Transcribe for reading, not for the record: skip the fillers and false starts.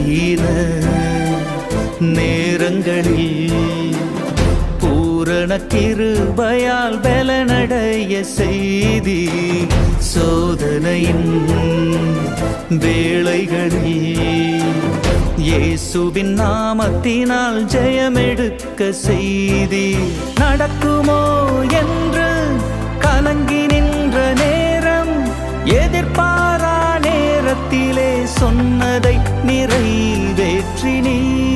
பலவீன நேரங்களில் பூரண கிருபையால் பலனடைய செய்தி. சோதனையின் வேளைகளில் இயேசுவின் நாமத்தினால் ஜெயமெடுக்க செய்தி. நடக்குமோ என்று கலங்கி நின்ற நேரம், எதிர்பாரா நேரத்திலே சொன்னதை நிறைவேற்றினீர்.